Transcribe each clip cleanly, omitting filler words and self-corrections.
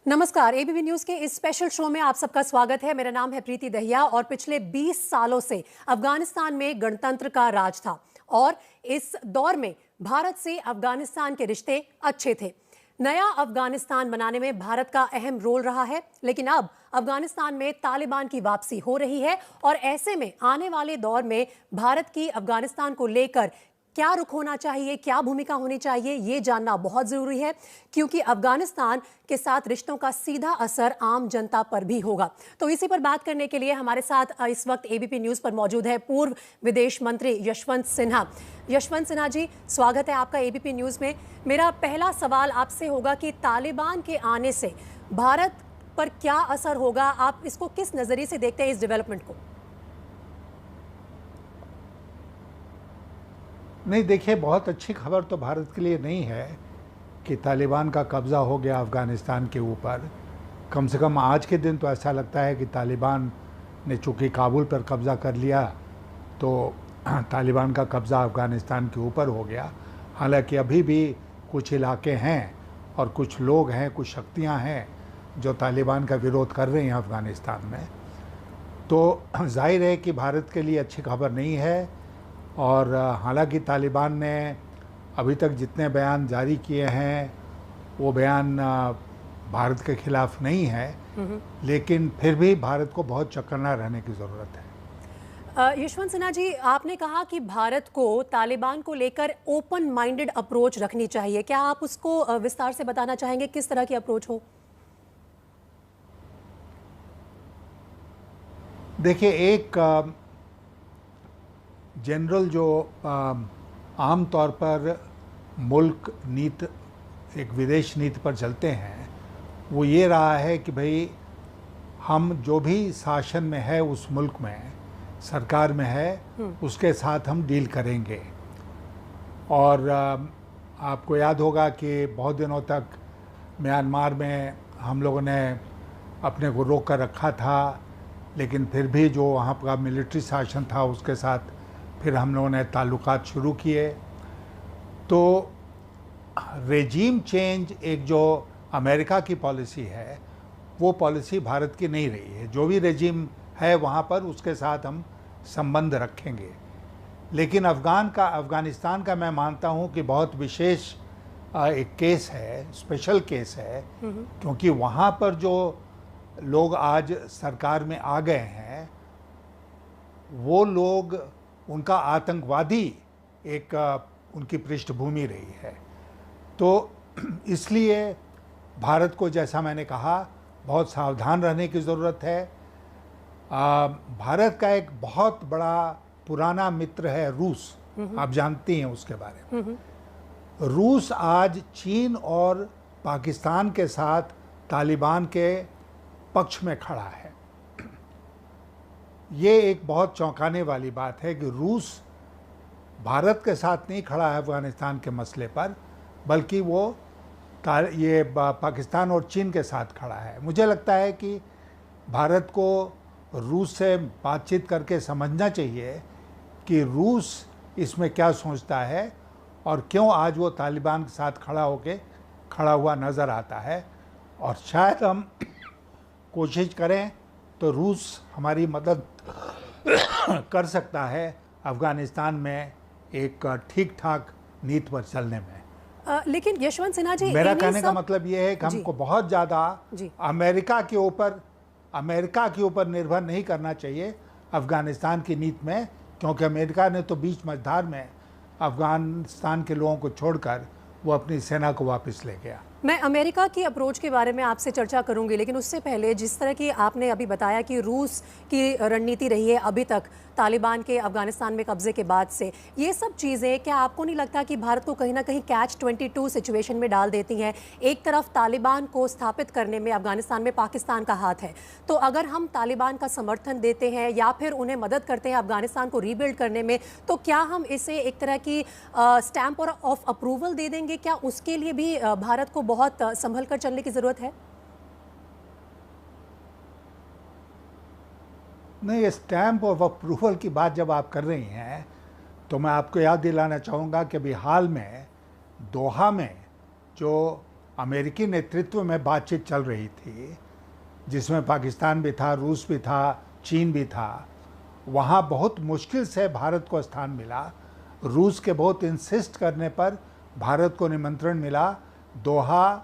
नमस्कार। ABP news के इस स्पेशल शो में आप सबका स्वागत है। मेरा नाम है प्रीति दहिया और पिछले 20 सालों से अफगानिस्तान में गणतंत्र का राज था और इस दौर में भारत से अफगानिस्तान के रिश्ते अच्छे थे। नया अफगानिस्तान बनाने में भारत का अहम रोल रहा है, लेकिन अब अफगानिस्तान में तालिबान की वापसी हो रही है और ऐसे में आने वाले दौर में भारत की अफगानिस्तान को लेकर क्या रुख होना चाहिए, क्या भूमिका होनी चाहिए, ये जानना बहुत जरूरी है, क्योंकि अफगानिस्तान के साथ रिश्तों का सीधा असर आम जनता पर भी होगा। तो इसी पर बात करने के लिए हमारे साथ इस वक्त एबीपी न्यूज पर मौजूद है पूर्व विदेश मंत्री यशवंत सिन्हा। यशवंत सिन्हा जी, स्वागत है आपका एबीपी न्यूज में। मेरा पहला सवाल आपसे होगा कि तालिबान के आने से भारत पर क्या असर होगा, आप इसको किस नजरिए से देखते हैं इस डेवलपमेंट को? नहीं, देखिए, बहुत अच्छी खबर तो भारत के लिए नहीं है कि तालिबान का कब्ज़ा हो गया अफ़गानिस्तान के ऊपर। कम से कम आज के दिन तो ऐसा लगता है कि तालिबान ने चूँकि काबुल पर कब्ज़ा कर लिया तो तालिबान का कब्ज़ा अफ़गानिस्तान के ऊपर हो गया। हालांकि अभी भी कुछ इलाके हैं और कुछ लोग हैं, कुछ शक्तियां हैं जो तालिबान का विरोध कर रही हैं अफ़गानिस्तान में। तो जाहिर है कि भारत के लिए अच्छी खबर नहीं है। और हालांकि तालिबान ने अभी तक जितने बयान जारी किए हैं वो बयान भारत के खिलाफ नहीं है, लेकिन फिर भी भारत को बहुत चौकन्ना रहने की ज़रूरत है। यशवंत सिन्हा जी, आपने कहा कि भारत को तालिबान को लेकर ओपन माइंडेड अप्रोच रखनी चाहिए। क्या आप उसको विस्तार से बताना चाहेंगे, किस तरह की अप्रोच हो? देखिए, एक जनरल जो आम तौर पर मुल्क नीति, एक विदेश नीति पर चलते हैं, वो ये रहा है कि भाई हम जो भी शासन में है, उस मुल्क में सरकार में है, उसके साथ हम डील करेंगे। और आपको याद होगा कि बहुत दिनों तक म्यांमार में हम लोगों ने अपने को रोक कर रखा था, लेकिन फिर भी जो वहाँ का मिलिट्री शासन था उसके साथ फिर हम लोगों ने ताल्लुकात शुरू किए। तो रेजीम चेंज, एक जो अमेरिका की पॉलिसी है, वो पॉलिसी भारत की नहीं रही है। जो भी रेजीम है वहाँ पर उसके साथ हम संबंध रखेंगे। लेकिन अफ़गानिस्तान का मैं मानता हूँ कि बहुत विशेष एक केस है, स्पेशल केस है, क्योंकि वहाँ पर जो लोग आज सरकार में आ गए हैं वो लोग, उनका आतंकवादी एक उनकी पृष्ठभूमि रही है। तो इसलिए भारत को, जैसा मैंने कहा, बहुत सावधान रहने की ज़रूरत है। भारत का एक बहुत बड़ा पुराना मित्र है रूस, आप जानती हैं उसके बारे में। रूस आज चीन और पाकिस्तान के साथ तालिबान के पक्ष में खड़ा है। ये एक बहुत चौंकाने वाली बात है कि रूस भारत के साथ नहीं खड़ा है अफ़गानिस्तान के मसले पर, बल्कि वो ये पाकिस्तान और चीन के साथ खड़ा है। मुझे लगता है कि भारत को रूस से बातचीत करके समझना चाहिए कि रूस इसमें क्या सोचता है और क्यों आज वो तालिबान के साथ खड़ा हुआ नज़र आता है। और शायद हम कोशिश करें तो रूस हमारी मदद कर सकता है अफ़गानिस्तान में एक ठीक ठाक नीति पर चलने में। लेकिन यशवंत सिन्हा जी, मेरा कहने का मतलब ये है कि हमको बहुत ज़्यादा अमेरिका के ऊपर निर्भर नहीं करना चाहिए अफ़गानिस्तान की नीति में, क्योंकि अमेरिका ने तो बीच मझधार में अफ़गानिस्तान के लोगों को छोड़कर वो अपनी सेना को वापस ले गया। मैं अमेरिका की अप्रोच के बारे में आपसे चर्चा करूंगी, लेकिन उससे पहले जिस तरह की आपने अभी बताया कि रूस की रणनीति रही है अभी तक तालिबान के अफगानिस्तान में कब्जे के बाद से, ये सब चीज़ें क्या आपको नहीं लगता कि भारत को कहीं ना कहीं कैच 22 सिचुएशन में डाल देती हैं? एक तरफ तालिबान को स्थापित करने में अफगानिस्तान में पाकिस्तान का हाथ है, तो अगर हम तालिबान का समर्थन देते हैं या फिर उन्हें मदद करते हैं अफगानिस्तान को रीबिल्ड करने में, तो क्या हम इसे एक तरह की स्टैंप ऑफ अप्रूवल दे देंगे? क्या उसके लिए भी भारत को बहुत संभल कर चलने की जरूरत है? नहीं, स्टैंप ऑफ अप्रूवल की बात जब आप कर रही हैं तो मैं आपको याद दिलाना चाहूँगा कि अभी हाल में दोहा में जो अमेरिकी नेतृत्व में बातचीत चल रही थी, जिसमें पाकिस्तान भी था, रूस भी था, चीन भी था, वहाँ बहुत मुश्किल से भारत को स्थान मिला। रूस के बहुत इंसिस्ट करने पर भारत को निमंत्रण मिला दोहा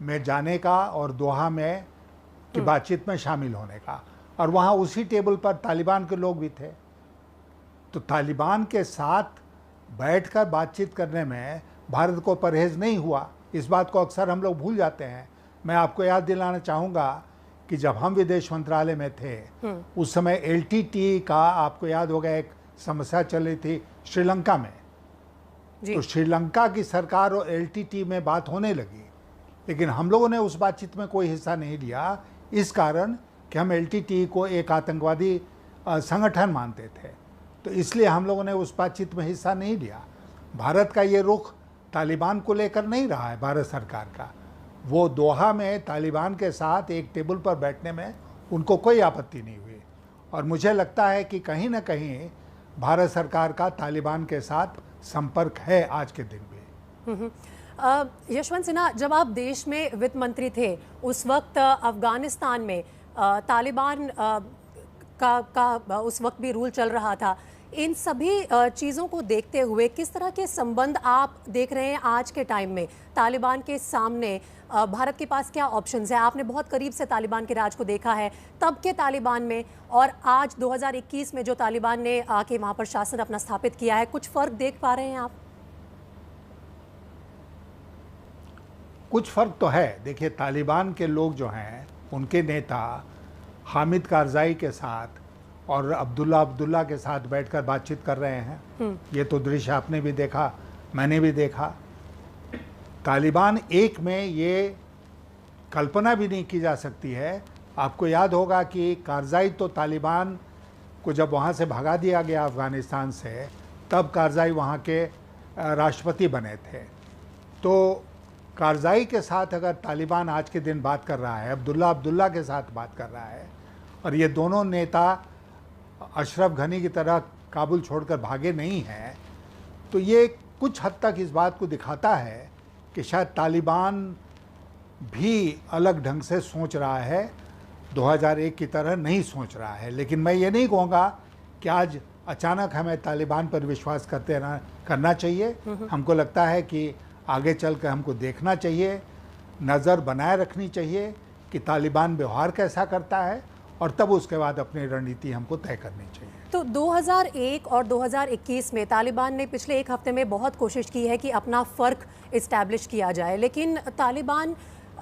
में जाने का और दोहा में की बातचीत में शामिल होने का, और वहाँ उसी टेबल पर तालिबान के लोग भी थे। तो तालिबान के साथ बैठकर बातचीत करने में भारत को परहेज नहीं हुआ। इस बात को अक्सर हम लोग भूल जाते हैं। मैं आपको याद दिलाना चाहूँगा कि जब हम विदेश मंत्रालय में थे उस समय एलटीटी का, आपको याद होगा, एक समस्या चल रही थी श्रीलंका में। तो श्रीलंका की सरकार और एलटीटी में बात होने लगी, लेकिन हम लोगों ने उस बातचीत में कोई हिस्सा नहीं लिया, इस कारण कि हम एलटीटी को एक आतंकवादी संगठन मानते थे। तो इसलिए हम लोगों ने उस बातचीत में हिस्सा नहीं लिया। भारत का ये रुख तालिबान को लेकर नहीं रहा है। भारत सरकार का वो दोहा में तालिबान के साथ एक टेबल पर बैठने में उनको कोई आपत्ति नहीं हुई, और मुझे लगता है कि कहीं ना कहीं भारत सरकार का तालिबान के साथ संपर्क है आज के दिन भी। यशवंत सिन्हा, जब आप देश में वित्त मंत्री थे उस वक्त अफगानिस्तान में तालिबान का उस वक्त भी रूल चल रहा था। इन सभी चीज़ों को देखते हुए किस तरह के संबंध आप देख रहे हैं आज के टाइम में तालिबान के सामने? भारत के पास क्या ऑप्शंस है? आपने बहुत करीब से तालिबान के राज को देखा है, तब के तालिबान में और आज 2021 में जो तालिबान ने आके वहाँ पर शासन अपना स्थापित किया है, कुछ फ़र्क देख पा रहे हैं आप? कुछ फ़र्क तो है। देखिए, तालिबान के लोग जो हैं, उनके नेता हामिद कारज़ाई के साथ और अब्दुल्ला के साथ बैठकर बातचीत कर रहे हैं। ये तो दृश्य आपने भी देखा, मैंने भी देखा। तालिबान एक में ये कल्पना भी नहीं की जा सकती है। आपको याद होगा कि कारज़ाई तो तालिबान को जब वहाँ से भगा दिया गया अफ़गानिस्तान से, तब कारज़ाई वहाँ के राष्ट्रपति बने थे। तो कारज़ाई के साथ अगर तालिबान आज के दिन बात कर रहा है, अब्दुल्ला के साथ बात कर रहा है, और ये दोनों नेता अशरफ घनी की तरह काबुल छोड़कर भागे नहीं हैं, तो ये कुछ हद तक इस बात को दिखाता है कि शायद तालिबान भी अलग ढंग से सोच रहा है, 2001 की तरह नहीं सोच रहा है। लेकिन मैं ये नहीं कहूँगा कि आज अचानक हमें तालिबान पर विश्वास करना चाहिए। हमको लगता है कि आगे चल कर हमको देखना चाहिए, नज़र बनाए रखनी चाहिए कि तालिबान व्यवहार कैसा करता है, और तब उसके बाद अपनी रणनीति हमको तय करनी चाहिए। तो 2001 और 2021 में तालिबान ने पिछले एक हफ्ते में बहुत कोशिश की है कि अपना फ़र्क इस्टेब्लिश किया जाए, लेकिन तालिबान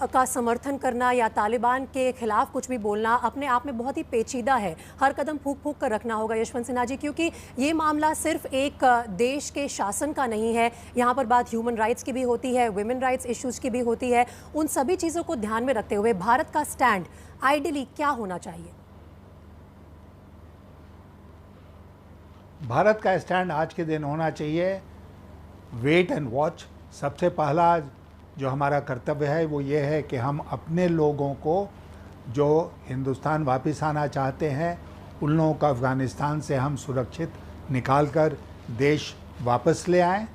का समर्थन करना या तालिबान के खिलाफ कुछ भी बोलना अपने आप में बहुत ही पेचीदा है। हर कदम फूंक फूंक कर रखना होगा यशवंत सिन्हा जी, क्योंकि ये मामला सिर्फ एक देश के शासन का नहीं है। यहाँ पर बात ह्यूमन राइट्स की भी होती है, वुमेन राइट्स इश्यूज़ की भी होती है। उन सभी चीज़ों को ध्यान में रखते हुए भारत का स्टैंड आइडियली क्या होना चाहिए? भारत का स्टैंड आज के दिन होना चाहिए वेट एंड वॉच। सबसे पहला जो हमारा कर्तव्य है वो ये है कि हम अपने लोगों को जो हिंदुस्तान वापस आना चाहते हैं, उन लोगों को अफ़गानिस्तान से हम सुरक्षित निकाल कर देश वापस ले आएं,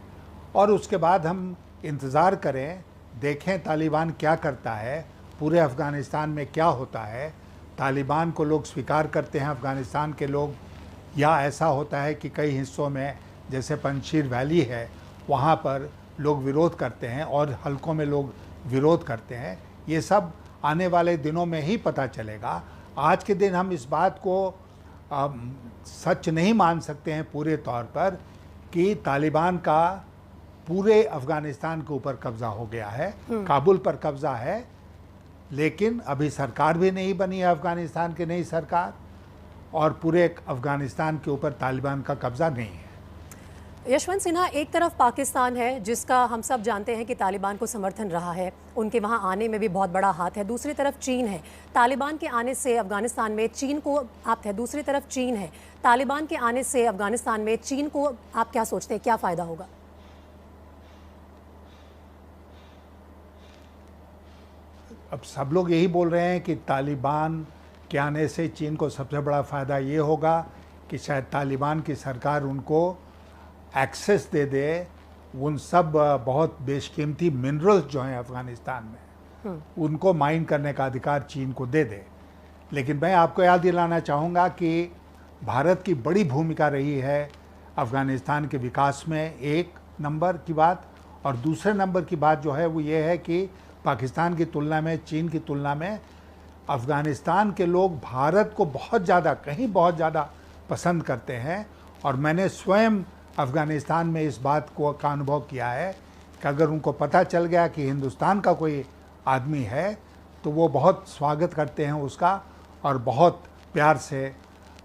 और उसके बाद हम इंतज़ार करें, देखें तालिबान क्या करता है, पूरे अफ़गानिस्तान में क्या होता है। तालिबान को लोग स्वीकार करते हैं अफ़गानिस्तान के लोग, या ऐसा होता है कि कई हिस्सों में जैसे पंजशीर वैली है वहाँ पर लोग विरोध करते हैं और हलकों में लोग विरोध करते हैं। ये सब आने वाले दिनों में ही पता चलेगा। आज के दिन हम इस बात को सच नहीं मान सकते हैं पूरे तौर पर कि तालिबान का पूरे अफ़गानिस्तान के ऊपर कब्ज़ा हो गया है। काबुल पर कब्ज़ा है, लेकिन अभी सरकार भी नहीं बनी है अफ़गानिस्तान की नई सरकार, और पूरे अफ़गानिस्तान के ऊपर तालिबान का कब्ज़ा नहीं है। यशवंत सिन्हा, एक तरफ पाकिस्तान है जिसका हम सब जानते हैं कि तालिबान को समर्थन रहा है, उनके वहां आने में भी बहुत बड़ा हाथ है। दूसरी तरफ चीन है। तालिबान के आने से अफगानिस्तान में चीन को आप है, दूसरी तरफ चीन है। तालिबान के आने से अफगानिस्तान में चीन को आप क्या सोचते हैं, क्या फ़ायदा होगा? अब सब लोग यही बोल रहे हैं कि तालिबान के आने से चीन को सबसे बड़ा फ़ायदा ये होगा कि शायद तालिबान की सरकार उनको एक्सेस दे दे उन सब बहुत बेशकीमती मिनरल्स जो हैं अफ़गानिस्तान में, उनको माइन करने का अधिकार चीन को दे दे। लेकिन मैं आपको याद दिलाना चाहूँगा कि भारत की बड़ी भूमिका रही है अफ़गानिस्तान के विकास में, एक नंबर की बात। और दूसरे नंबर की बात जो है वो ये है कि पाकिस्तान की तुलना में, चीन की तुलना में अफ़गानिस्तान के लोग भारत को बहुत ज़्यादा, कहीं बहुत ज़्यादा पसंद करते हैं। और मैंने स्वयं अफ़गानिस्तान में इस बात का अनुभव किया है कि अगर उनको पता चल गया कि हिंदुस्तान का कोई आदमी है तो वो बहुत स्वागत करते हैं उसका और बहुत प्यार से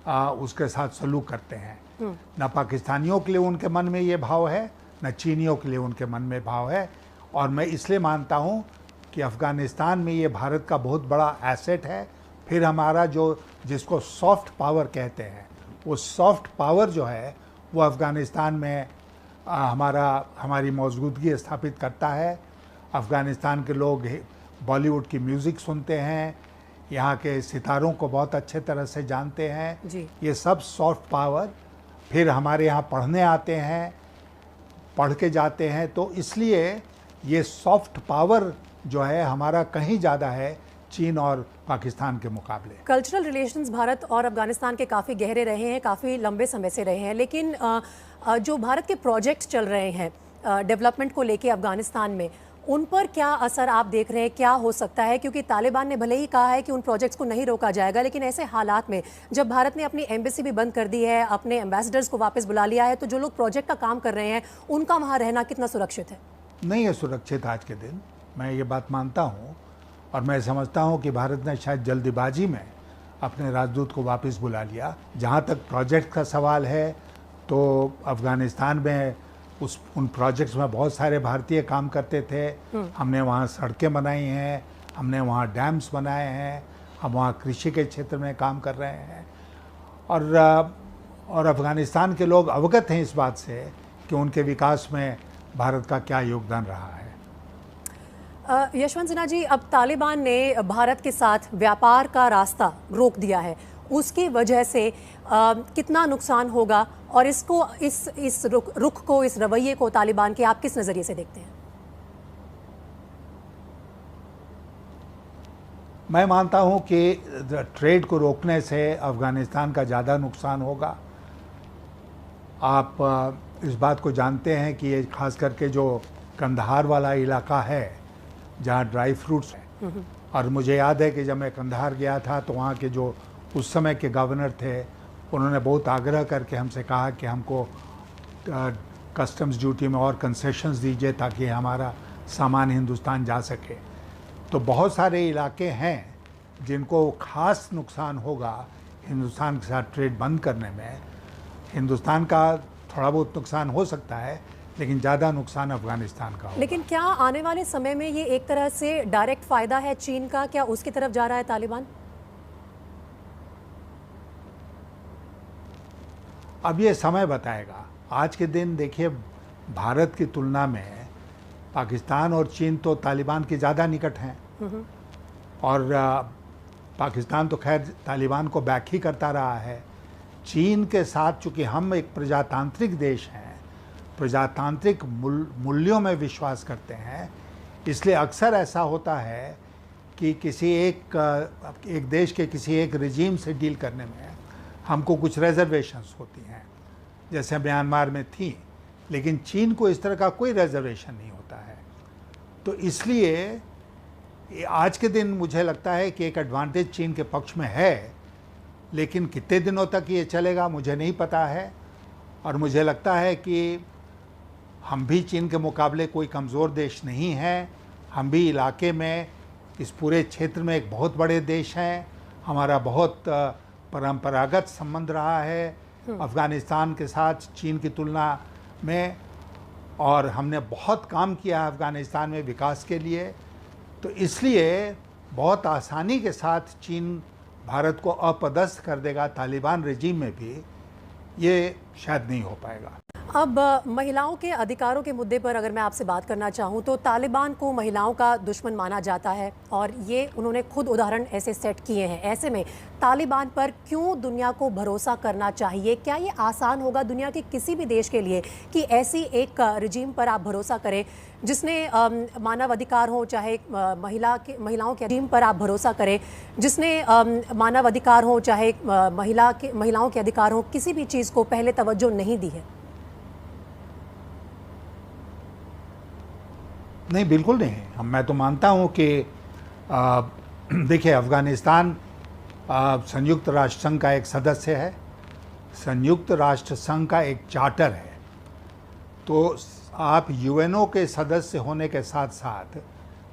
उसके साथ सलूक करते हैं। न पाकिस्तानियों के लिए उनके मन में ये भाव है, न चीनियों के लिए उनके मन में भाव है। और मैं इसलिए मानता हूँ कि अफ़गानिस्तान में ये भारत का बहुत बड़ा एसेट है। फिर हमारा जिसको सॉफ्ट पावर कहते हैं, वो सॉफ्ट पावर जो है वो अफ़गानिस्तान में हमारी मौजूदगी स्थापित करता है। अफ़गानिस्तान के लोग बॉलीवुड की म्यूज़िक सुनते हैं, यहाँ के सितारों को बहुत अच्छे तरह से जानते हैं जी। ये सब सॉफ्ट पावर। फिर हमारे यहाँ पढ़ने आते हैं, पढ़ के जाते हैं। तो इसलिए ये सॉफ्ट पावर जो है हमारा कहीं ज़्यादा है चीन और पाकिस्तान के मुकाबले। कल्चरल रिलेशंस भारत और अफगानिस्तान के काफ़ी गहरे रहे हैं, काफ़ी लंबे समय से रहे हैं। लेकिन जो भारत के प्रोजेक्ट्स चल रहे हैं डेवलपमेंट को लेके अफगानिस्तान में, उन पर क्या असर आप देख रहे हैं, क्या हो सकता है? क्योंकि तालिबान ने भले ही कहा है कि उन प्रोजेक्ट्स को नहीं रोका जाएगा, लेकिन ऐसे हालात में जब भारत ने अपनी एम्बेसी भी बंद कर दी है, अपने एम्बेसडर्स को वापस बुला लिया है, तो जो लोग प्रोजेक्ट का काम कर रहे हैं उनका वहाँ रहना कितना सुरक्षित है? नहीं है सुरक्षित आज के दिन, मैं ये बात मानता हूँ। और मैं समझता हूँ कि भारत ने शायद जल्दबाजी में अपने राजदूत को वापस बुला लिया। जहाँ तक प्रोजेक्ट का सवाल है तो अफ़गानिस्तान में उन प्रोजेक्ट्स में बहुत सारे भारतीय काम करते थे। हमने वहाँ सड़कें बनाई हैं, हमने वहाँ डैम्स बनाए हैं, हम वहाँ कृषि के क्षेत्र में काम कर रहे हैं। और अफ़गानिस्तान के लोग अवगत हैं इस बात से कि उनके विकास में भारत का क्या योगदान रहा है। यशवंत सिन्हा जी, अब तालिबान ने भारत के साथ व्यापार का रास्ता रोक दिया है, उसकी वजह से कितना नुकसान होगा और इसको इस रुख को, इस रवैये को तालिबान के आप किस नज़रिए से देखते हैं? मैं मानता हूं कि ट्रेड को रोकने से अफ़गानिस्तान का ज़्यादा नुकसान होगा। आप इस बात को जानते हैं कि ये खास करके जो कंधार वाला इलाका है जहाँ ड्राई फ्रूट्स हैं, और मुझे याद है कि जब मैं कंधार गया था तो वहाँ के जो उस समय के गवर्नर थे उन्होंने बहुत आग्रह करके हमसे कहा कि हमको कस्टम्स ड्यूटी में और कंसेशंस दीजिए ताकि हमारा सामान हिंदुस्तान जा सके। तो बहुत सारे इलाके हैं जिनको खास नुकसान होगा हिंदुस्तान के साथ ट्रेड बंद करने में। हिंदुस्तान का थोड़ा बहुत नुकसान हो सकता है, लेकिन ज़्यादा नुकसान अफ़गानिस्तान का होगा। लेकिन क्या आने वाले समय में ये एक तरह से डायरेक्ट फ़ायदा है चीन का? क्या उसकी तरफ जा रहा है तालिबान? अब ये समय बताएगा। आज के दिन देखिए, भारत की तुलना में पाकिस्तान और चीन तो तालिबान के ज़्यादा निकट हैं। और पाकिस्तान तो खैर तालिबान को बैक ही करता रहा है। चीन के साथ चूँकि हम एक प्रजातांत्रिक देश हैं, प्रजातांत्रिक मूल्यों में विश्वास करते हैं, इसलिए अक्सर ऐसा होता है कि किसी एक देश के किसी एक रिजीम से डील करने में हमको कुछ रिजर्वेशंस होती हैं, जैसे म्यांमार में थी। लेकिन चीन को इस तरह का कोई रिजर्वेशन नहीं होता है। तो इसलिए आज के दिन मुझे लगता है कि एक एडवांटेज चीन के पक्ष में है, लेकिन कितने दिनों तक ये चलेगा मुझे नहीं पता है। और मुझे लगता है कि हम भी चीन के मुकाबले कोई कमज़ोर देश नहीं हैं। हम भी इलाके में, इस पूरे क्षेत्र में एक बहुत बड़े देश हैं। हमारा बहुत परंपरागत संबंध रहा है अफ़गानिस्तान के साथ चीन की तुलना में, और हमने बहुत काम किया है अफ़गानिस्तान में विकास के लिए। तो इसलिए बहुत आसानी के साथ चीन भारत को अपदस्थ कर देगा तालिबान रेजिम में भी, ये शायद नहीं हो पाएगा। अब महिलाओं के अधिकारों के मुद्दे पर अगर मैं आपसे बात करना चाहूं तो तालिबान को महिलाओं का दुश्मन माना जाता है और ये उन्होंने खुद उदाहरण ऐसे सेट किए हैं। ऐसे में तालिबान पर क्यों दुनिया को भरोसा करना चाहिए? क्या ये आसान होगा दुनिया के किसी भी देश के लिए कि ऐसी एक रिजीम पर आप भरोसा करें जिसने मानव अधिकार हो, चाहे महिलाओं के रिजीम पर आप भरोसा करें जिसने मानव अधिकार हो, चाहे महिलाओं के अधिकार हो, किसी भी चीज़ को पहले तवज्जो नहीं दी है? नहीं, बिल्कुल नहीं। मैं तो मानता हूँ कि देखिए, अफ़गानिस्तान संयुक्त राष्ट्र संघ का एक सदस्य है, संयुक्त राष्ट्र संघ का एक चार्टर है। तो आप यूएनओ के सदस्य होने के साथ साथ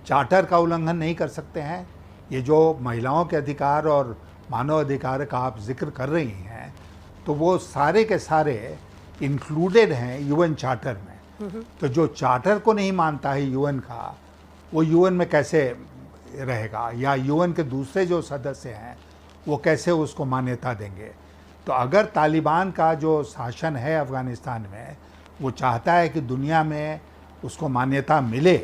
चार्टर का उल्लंघन नहीं कर सकते हैं। ये जो महिलाओं के अधिकार और मानव अधिकार का आप जिक्र कर रही हैं, तो वो सारे के सारे इंक्लूडेड हैं यूएन चार्टर में। तो जो चार्टर को नहीं मानता है यूएन का, वो यूएन में कैसे रहेगा, या यूएन के दूसरे जो सदस्य हैं वो कैसे उसको मान्यता देंगे? तो अगर तालिबान का जो शासन है अफ़गानिस्तान में, वो चाहता है कि दुनिया में उसको मान्यता मिले,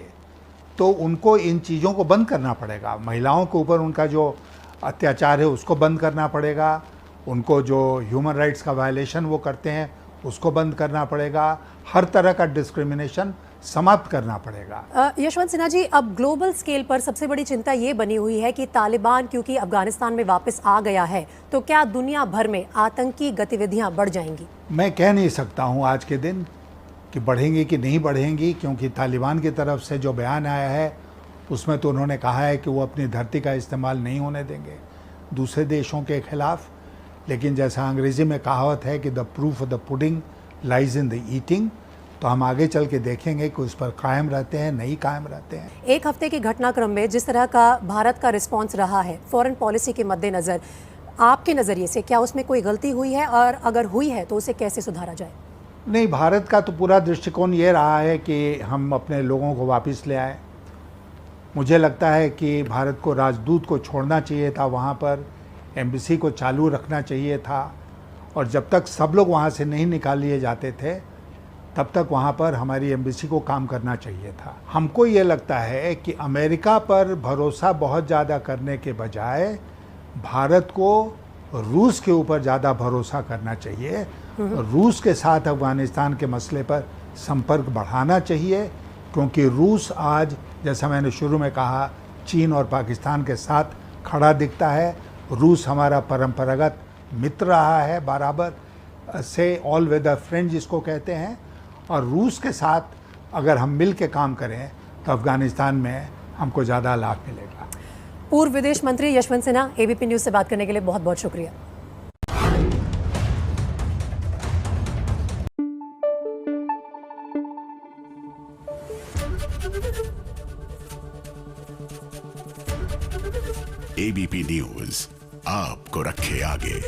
तो उनको इन चीज़ों को बंद करना पड़ेगा। महिलाओं के ऊपर उनका जो अत्याचार है उसको बंद करना पड़ेगा, उनको जो ह्यूमन राइट्स का वायलेशन वो करते हैं उसको बंद करना पड़ेगा, हर तरह का डिस्क्रिमिनेशन समाप्त करना पड़ेगा। यशवंत सिन्हा जी, अब ग्लोबल स्केल पर सबसे बड़ी चिंता ये बनी हुई है कि तालिबान क्योंकि अफगानिस्तान में वापस आ गया है, तो क्या दुनिया भर में आतंकी गतिविधियां बढ़ जाएंगी? मैं कह नहीं सकता हूं आज के दिन कि बढ़ेंगी कि नहीं बढ़ेंगी, क्योंकि तालिबान की तरफ से जो बयान आया है उसमें तो उन्होंने कहा है कि वो अपनी धरती का इस्तेमाल नहीं होने देंगे दूसरे देशों के खिलाफ। लेकिन जैसा अंग्रेजी में कहावत है कि the proof of the pudding lies in the eating, तो हम आगे चल के देखेंगे कि उस पर कायम रहते हैं, नहीं कायम रहते हैं। एक हफ्ते के घटनाक्रम में जिस तरह का भारत का रिस्पॉन्स रहा है फॉरेन पॉलिसी के मद्देनज़र, आपके नज़रिए से क्या उसमें कोई गलती हुई है, और अगर हुई है तो उसे कैसे सुधारा जाए? नहीं, भारत का तो पूरा दृष्टिकोण ये रहा है कि हम अपने लोगों को वापस ले आए। मुझे लगता है कि भारत को राजदूत को छोड़ना चाहिए था, वहाँ पर एम्बेसी को चालू रखना चाहिए था, और जब तक सब लोग वहाँ से नहीं निकाल लिए जाते थे तब तक वहाँ पर हमारी एम्बेसी को काम करना चाहिए था। हमको ये लगता है कि अमेरिका पर भरोसा बहुत ज़्यादा करने के बजाय भारत को रूस के ऊपर ज़्यादा भरोसा करना चाहिए। रूस के साथ अफ़गानिस्तान के मसले पर संपर्क बढ़ाना चाहिए, क्योंकि रूस आज, जैसा मैंने शुरू में कहा, चीन और पाकिस्तान के साथ खड़ा दिखता है। रूस हमारा परंपरागत मित्र रहा है बराबर से, ऑल वेदर फ्रेंड जिसको कहते हैं, और रूस के साथ अगर हम मिल के काम करें तो अफ़गानिस्तान में हमको ज़्यादा लाभ मिलेगा। पूर्व विदेश मंत्री यशवंत सिन्हा, एबीपी न्यूज़ से बात करने के लिए बहुत बहुत शुक्रिया। एबीपी न्यूज़ आपको रखे आगे।